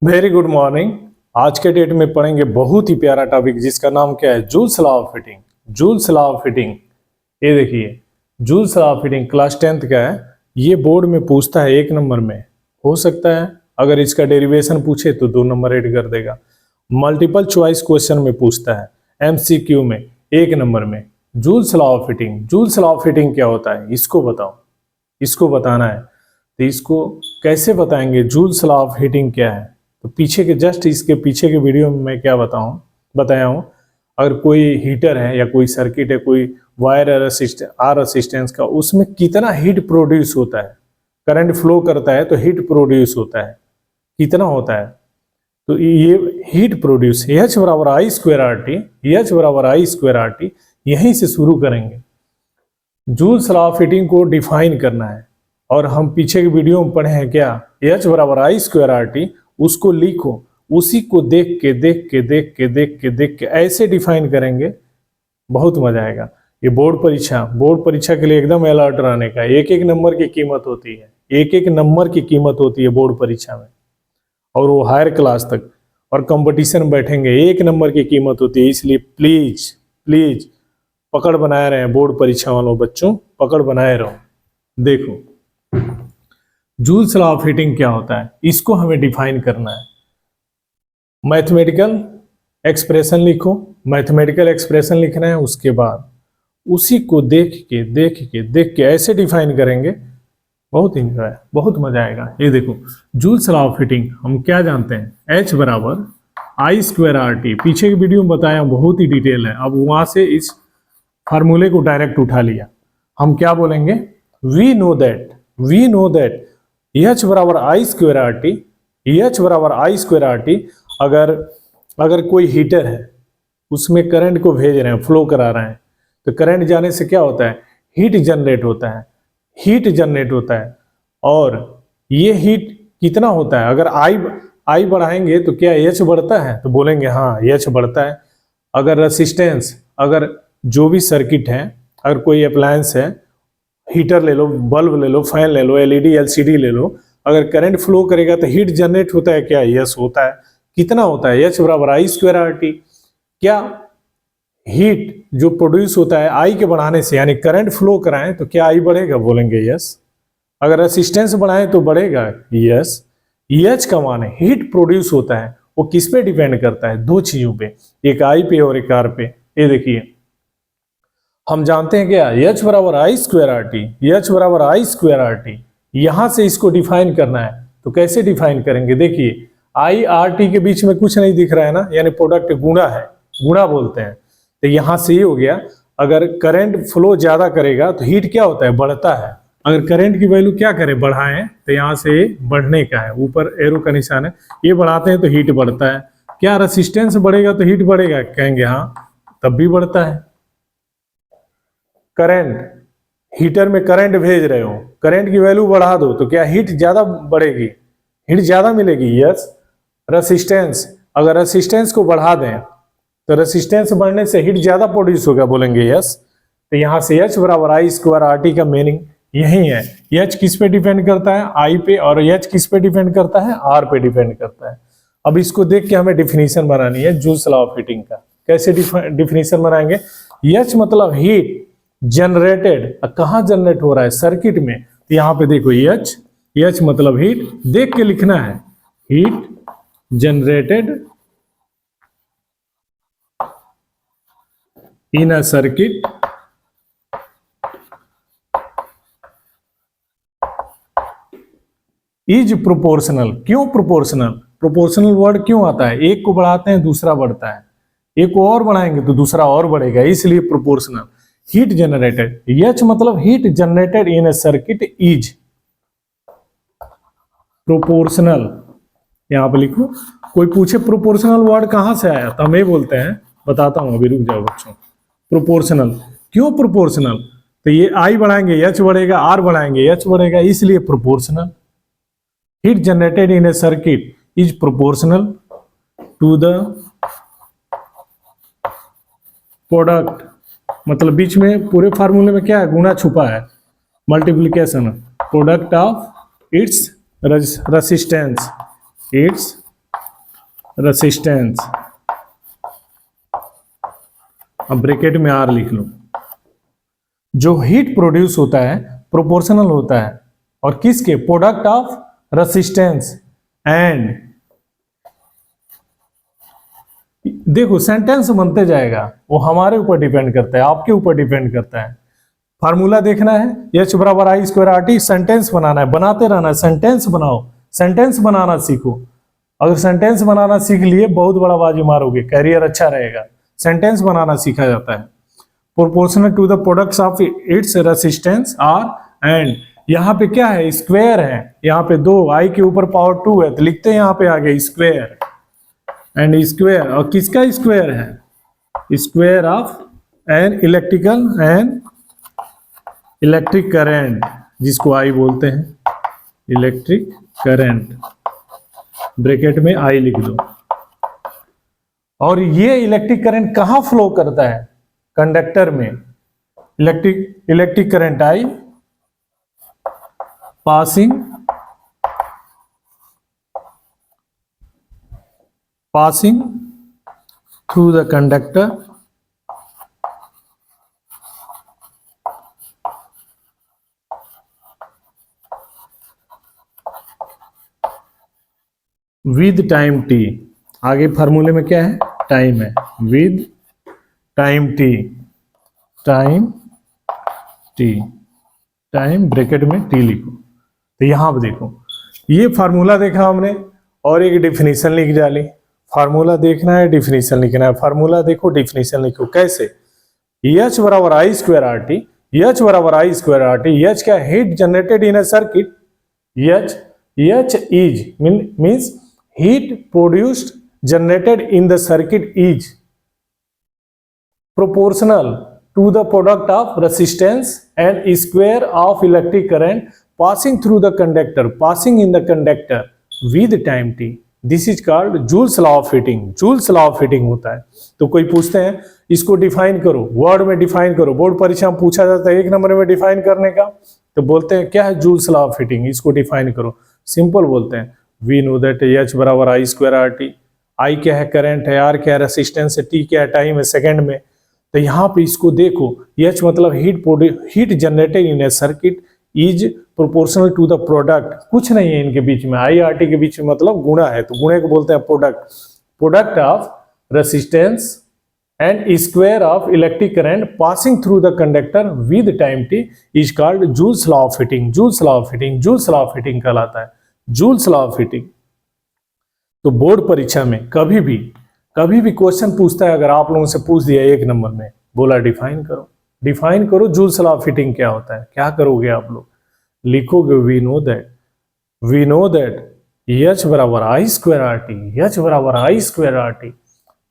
Very good morning. आज के date में पढ़ेंगे बहुत ही प्यारा टॉपिक जिसका नाम क्या है, joules law of heating. Joules law of heating, ये देखिए joules law of heating class 10th का है। ये बोर्ड में पूछता है 1 नंबर में, हो सकता है अगर इसका डेरिवेशन पूछे तो 2 नंबर ऐड कर देगा। मल्टीपल चॉइस क्वेश्चन में पूछता है, MCQ में 1 नंबर में। Joules law of heating, joules law of heating क्या होता है इसको बताओ, इसको बताना है। तो इसको कैसे बताएंगे, जूल्स लॉ ऑफ हीटिंग क्या है। तो पीछे के जस्ट इसके पीछे के वीडियो में मैं क्या बताया हूँ, अगर कोई हीटर है या कोई सर्किट है, कोई वायर आर रेसिस्टेंस का, उसमें कितना हीट प्रोड्यूस होता है, करंट फ्लो करता है तो हीट प्रोड्यूस होता है, कितना होता है। तो ये हीट प्रोड्यूस H बराबर आई स्क्वायर आर टी, H बराबर आई स्क्वायर आर टी, यहीं से शुरू करेंगे। जूल्स लॉ ऑफ हीटिंग को डिफाइन करना है और हम पीछे के वीडियो में पढ़े हैं क्या, H बराबर आई स्क्वायर आर टी, उसको लिखो, उसी को देख के ऐसे डिफाइन करेंगे, बहुत मजा आएगा। ये बोर्ड परीक्षा के लिए एकदम अलर्ट रहने का। एक एक नंबर की कीमत होती है, एक एक नंबर की कीमत होती है बोर्ड परीक्षा में, और वो हायर क्लास तक। और कंपटीशन में बैठेंगे 1 नंबर की कीमत होती है। इसलिए प्लीज प्लीज पकड़ बनाए रहे बोर्ड परीक्षा वालों बच्चों, पकड़ बनाए रहो। देखो जूल्स लॉ ऑफ हीटिंग क्या होता है, इसको हमें डिफाइन करना है। मैथमेटिकल एक्सप्रेशन लिखो, मैथमेटिकल एक्सप्रेशन लिखना है, उसके बाद उसी को देख के ऐसे डिफाइन करेंगे, बहुत इंजॉय, बहुत मजा आएगा। ये देखो जूल्स लॉ ऑफ हीटिंग हम क्या जानते हैं, H बराबर आई स्क्वायर आर टी। पीछे की वीडियो में बताया, बहुत ही डिटेल है। अब वहां से इस फार्मूले को डायरेक्ट उठा लिया। हम क्या बोलेंगे, वी नो दैट H बराबर आई स्क्वायर आर टी, H बराबर आई स्क्वायर आर टी। अगर कोई हीटर है, उसमें करंट को भेज रहे हैं, फ्लो करा रहे हैं, तो करंट जाने से क्या होता है, हीट जनरेट होता है। और ये हीट कितना होता है, अगर आई बढ़ाएंगे तो क्या H बढ़ता है, तो बोलेंगे हाँ H बढ़ता है। अगर रेसिस्टेंस, अगर जो भी सर्किट है, अगर कोई अप्लायंस है, हीटर ले लो, बल्ब ले लो, फैन ले लो, LED LCD ले लो, अगर करंट फ्लो करेगा तो हीट जनरेट होता है क्या, यस होता है। कितना होता है, H बराबर आई स्क्वायर आर टी। क्या हीट जो प्रोड्यूस होता है आई के बढ़ाने से, यानी करंट फ्लो कराएं तो क्या आई बढ़ेगा, बोलेंगे यस। अगर रेसिस्टेंस बढ़ाएं तो बढ़ेगा, यस। H का मान है हीट प्रोड्यूस होता है, वो किस पे डिपेंड करता है, 2 चीजों पे, एक आई पे और एक आर पे। ये देखिए हम जानते हैं क्या, H बराबर आई स्क्वायर आर टी, H बराबर आई स्क्वायर आर टी। यहां से इसको डिफाइन करना है, तो कैसे डिफाइन करेंगे, देखिए आई आर टी के बीच में कुछ नहीं दिख रहा है ना, यानी प्रोडक्ट गुणा है, गुणा बोलते हैं। तो यहां से ये हो गया, अगर करंट फ्लो ज्यादा करेगा तो हीट क्या होता है, बढ़ता है। अगर करंट की वैल्यू क्या करें, बढ़ाएं, तो यहाँ से बढ़ने का है, ऊपर एरो का निशान है, ये बढ़ाते हैं तो हीट बढ़ता है। क्या रेसिस्टेंस बढ़ेगा तो हीट बढ़ेगा, कहेंगे हाँ, तब भी बढ़ता है। करंट, हीटर में करंट भेज रहे हो, करंट की वैल्यू बढ़ा दो तो क्या हीट ज्यादा बढ़ेगी, हीट ज्यादा मिलेगी, यस। रेसिस्टेंस, अगर रेसिस्टेंस को बढ़ा दें तो रेसिस्टेंस बढ़ने से हीट ज्यादा प्रोड्यूस होगा, बोलेंगे यस। तो यहां से H बराबर आई स्क्वायर आर टी का मीनिंग यही है। H किस पे डिपेंड करता है, आई पे, और H किस पे डिपेंड करता है, आर पे डिपेंड करता है। अब इसको देख के हमें डिफिनीशन बनानी है जूल्स लॉ ऑफ हीटिंग का। कैसे डिफिनीशन बनाएंगे, H मतलब हीट जनरेटेड, कहां जनरेट हो रहा है, सर्किट में। तो यहां पे देखो H मतलब हीट, देख के लिखना है, heat generated in a circuit is proportional. क्यों प्रोपोर्शनल, प्रोपोर्शनल वर्ड क्यों आता है, एक को बढ़ाते हैं दूसरा बढ़ता है, एक को और बढ़ाएंगे तो दूसरा और बढ़ेगा, इसलिए प्रोपोर्शनल। हीट जनरेटेड, H मतलब heat generated in a circuit is proportional. यहां पे लिखो, कोई पूछे प्रोपोर्शनल वर्ड कहां से आया तो हम ये बोलते हैं, बताता हूं, अभी रुक जाओ बच्चों। प्रोपोर्शनल, क्यों प्रोपोर्शनल, तो ये आई बढ़ाएंगे H बढ़ेगा, आर बढ़ाएंगे H बढ़ेगा, इसलिए proportional. Heat generated in a circuit is proportional to the product, मतलब बीच में पूरे फार्मूले में क्या है, गुणा छुपा है, multiplication, product of its resistance, its resistance, अब ब्रैकेट में आर लिख लो। जो हीट प्रोड्यूस होता है प्रोपोर्शनल होता है और किसके, प्रोडक्ट ऑफ रेसिस्टेंस एंड, देखो सेंटेंस बनते जाएगा, वो हमारे ऊपर डिपेंड करता है, आपके ऊपर डिपेंड करता है। फार्मूला देखना है, एच बराबर आई स्क्वायर आर टी, सेंटेंस बनाना है, बनाते रहना है, सेंटेंस बनाओ, सेंटेंस बनाना सीखो। अगर सेंटेंस बनाना सीख लिए बहुत बड़ा बाजी मारोगे, कैरियर अच्छा रहेगा। सेंटेंस बनाना सीखा जाता है। Proportional to the products of its resistance R and, यहाँ पे क्या है, स्क्वायर है, यहाँ पे 2 आई के ऊपर पावर 2 है तो लिखते हैं यहाँ पे आगे स्क्वायर एंड स्क्वायर, और किसका स्क्वायर है, square of an electrical and electric current, जिसको आई बोलते हैं, इलेक्ट्रिक करंट, ब्रैकेट में आई लिख दो। और ये इलेक्ट्रिक करंट कहां फ्लो करता है, कंडक्टर में। Electric current I passing through the conductor with time T. आगे फार्मूले में क्या है, टाइम है, with time T, time bracket में टी लिखो। तो यहां पर देखो, ये फार्मूला देखा हमने और एक डिफिनीशन लिख डाली। फार्मूला देखना है, डिफिनीशन लिखना है। फार्मूला देखो, डिफिनीशन लिखो। कैसे, एच बराबर आई स्क्वायर आर टी, एच बराबर आई स्क्वायर आर टी, एच क्या, heat generated in a circuit, H is means heat produced generated in the circuit is proportional to the product of resistance and square of electric current passing through the conductor, passing in the conductor with time t. This is called Joule's law of heating. Joule's law of heating होता है। तो कोई पूछते हैं इसको define करो, word में define करो, बोर्ड परीक्षा में पूछा जाता है 1 नंबर में डिफाइन करने का, तो बोलते हैं क्या है Joule's law of heating, इसको डिफाइन करो। सिंपल बोलते हैं, वी नो दैट एच बराबर आई स्क्वायर आर टी, आई क्या है, करंट है, आर क्या है, रेसिस्टेंस है, टी क्या है, टाइम है सेकंड में। तो यहाँ पे इसको देखो, एच मतलब heat generated in a circuit is proportional to the product, कुछ नहीं है इनके बीच में, आई आर टी के बीच में मतलब गुणा है, तो गुणे को बोलते हैं product of resistance and square of electric current passing through the conductor with time T is called joules law of heating. Joules law of heating, joules law of heating कहलाता है, जूल्स लॉ ऑफ हीटिंग। तो board परीक्षा में कभी भी question पूछता है, अगर आप लोगों से पूछ दिया 1 नंबर में, बोला डिफाइन करो जूल्स लॉ ऑफ हीटिंग क्या होता है, क्या करोगे आप लोग, लिखोगे वी नो दैट एच बराबर आई स्क्वायर आर टी, एच बराबर आई स्क्वायर आर टी।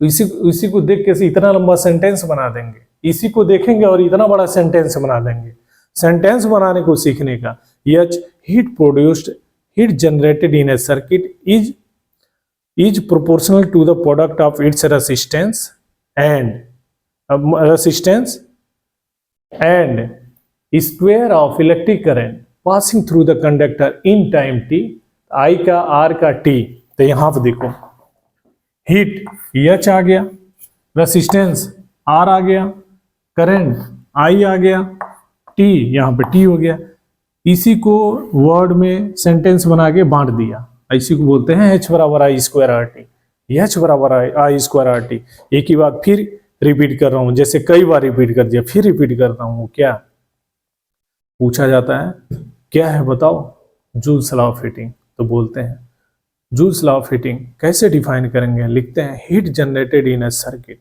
इसी को देख के इतना लंबा सेंटेंस बना देंगे, इसी को देखेंगे और इतना बड़ा सेंटेंस बना देंगे। सेंटेंस बनाने को सीखने का, H heat generated in a circuit is proportional to the product of its resistance and square of electric current passing through the conductor in time t, I का R का T। तो यहां पर देखो, हीट H आ गया, resistance R आ गया, current I आ गया, T यहां पे T हो गया। इसी को वर्ड में सेंटेंस बना के बांट दिया, इसी को बोलते हैं एच बराबर आई स्क्वायर आर टी, एच बराबर आई स्क्वायर आर टी। एक ही बात फिर रिपीट कर रहा हूं, जैसे कई बार रिपीट कर दिया, फिर रिपीट करता हूं। क्या पूछा जाता है, क्या है बताओ, जूल्स लॉ ऑफ हीटिंग। तो बोलते हैं जूल्स लॉ ऑफ हीटिंग कैसे डिफाइन करेंगे, लिखते हैं heat generated in a circuit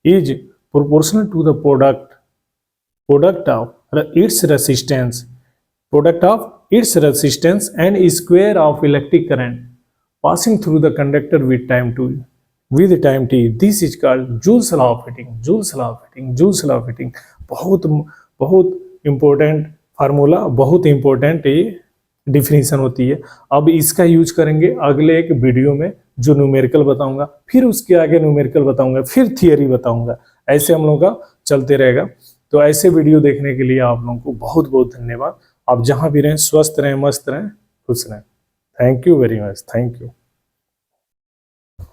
is proportional to the product of its resistance and square of electric current passing through the conductor with time t. This is called Joule's law of heating. Joule's law of heating, Joule's law of heating। बहुत important formula, बहुत important ये definition होती है। अब इसका use करेंगे अगले एक वीडियो में, जो न्यूमेरिकल बताऊंगा, फिर उसके आगे न्यूमेरिकल बताऊंगा, फिर थियरी बताऊंगा, ऐसे हम लोगों का चलते रहेगा। तो ऐसे वीडियो देखने के लिए आप लोगों को बहुत बहुत धन्यवाद। आप जहां भी रहें स्वस्थ रहें, मस्त रहें, खुश रहें। Thank you very much, thank you.